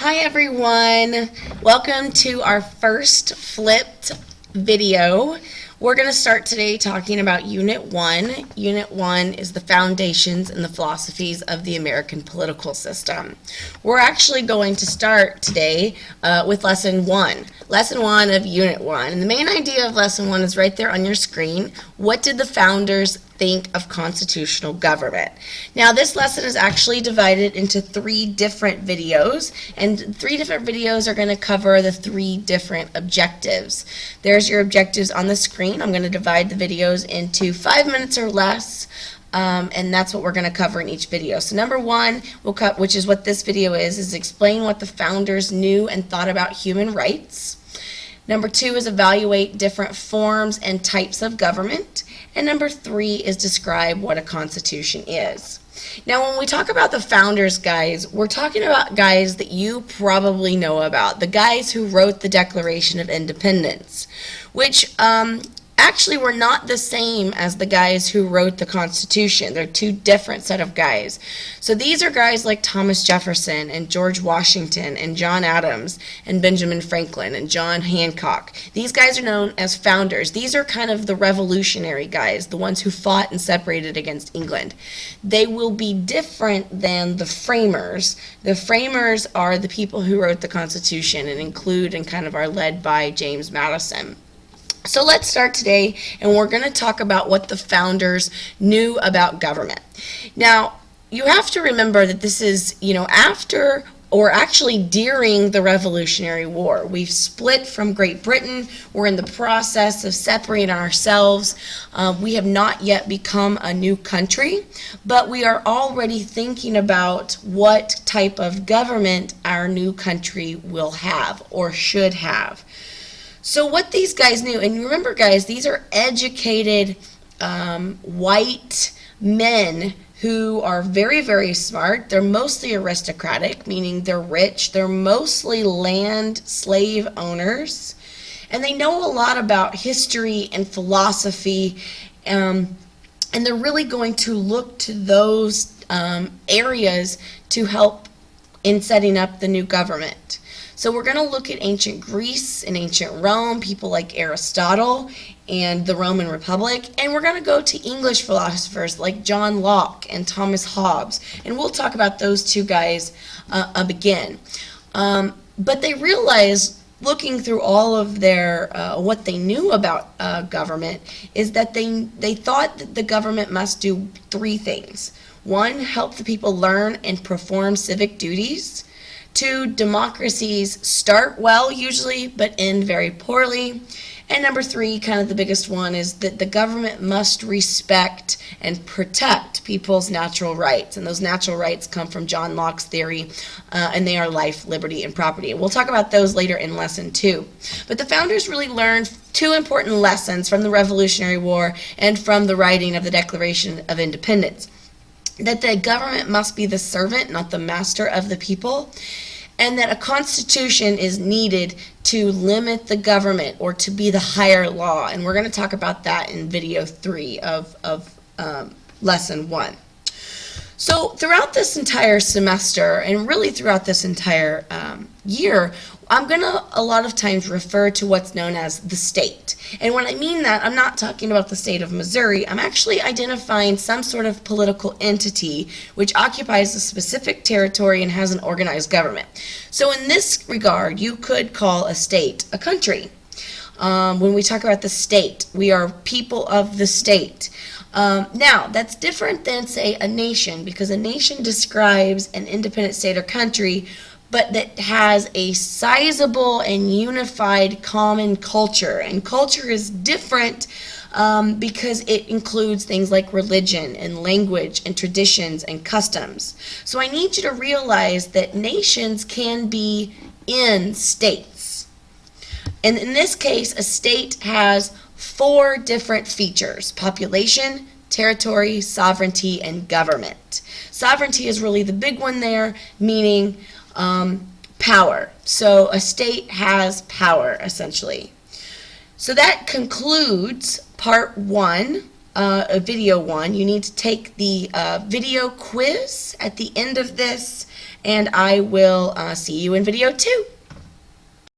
Hi everyone, welcome to our first flipped video. We're going to start today talking about Unit 1. Unit 1 is the foundations and the philosophies of the American political system. We're actually going to start today with Lesson 1. Lesson 1 of Unit 1. And the main idea of Lesson 1 is right there on your screen. What did the founders think of constitutional government? Now this lesson is actually divided into 3 different videos, and 3 different videos are going to cover the 3 different objectives. There's your objectives on the screen. I'm going to divide the videos into 5 minutes or less, and that's what we're going to cover in each video. So number 1, which is what this video is explain what the founders knew and thought about human rights. Number 2 is evaluate different forms and types of government. And number 3 is describe what a constitution is. Now, when we talk about the founders, guys, we're talking about guys that you probably know about, the guys who wrote the Declaration of Independence, which actually were not the same as the guys who wrote the Constitution. They're 2 different set of guys. So these are guys like Thomas Jefferson and George Washington and John Adams and Benjamin Franklin and John Hancock. These guys are known as founders. These are kind of the revolutionary guys, the ones who fought and separated against England. They will be different than the framers. The framers are the people who wrote the Constitution and include and kind of are led by James Madison. So let's start today, and we're going to talk about what the founders knew about government. Now, you have to remember that this is, after or actually during the Revolutionary War. We've split from Great Britain. We're in the process of separating ourselves. We have not yet become a new country, but we are already thinking about what type of government our new country will have or should have. So what these guys knew, and remember guys, these are educated white men who are very, very smart. They're mostly aristocratic, meaning they're rich. They're mostly land slave owners. And they know a lot about history and philosophy. And they're really going to look to those areas to help in setting up the new government. So we're going to look at ancient Greece and ancient Rome, people like Aristotle and the Roman Republic, and we're going to go to English philosophers like John Locke and Thomas Hobbes, and we'll talk about those 2 guys again. But they realized, looking through all of their what they knew about government, is that they thought that the government must do 3 things. 1, help the people learn and perform civic duties. 2, democracies start well usually, but end very poorly. And number 3, kind of the biggest one, is that the government must respect and protect people's natural rights. And those natural rights come from John Locke's theory, and they are life, liberty, and property. And we'll talk about those later in Lesson 2. But the founders really learned 2 important lessons from the Revolutionary War and from the writing of the Declaration of Independence. That the government must be the servant, not the master of the people, and that a constitution is needed to limit the government or to be the higher law. And we're going to talk about that in video 3 of lesson 1. So throughout this entire semester, and really throughout this entire year, I'm going to a lot of times refer to what's known as the state. And when I mean that, I'm not talking about the state of Missouri. I'm actually identifying some sort of political entity which occupies a specific territory and has an organized government. So in this regard, you could call a state a country. When we talk about the state, we are people of the state. Now, that's different than, say, a nation, because a nation describes an independent state or country, but that has a sizable and unified common culture. And culture is different because it includes things like religion and language and traditions and customs. So I need you to realize that nations can be in states. And in this case, a state has 4 different features: population, territory, sovereignty, and government. Sovereignty is really the big one there, meaning power. So a state has power, essentially. So that concludes part 1, video 1. You need to take the video quiz at the end of this, and I will see you in video 2.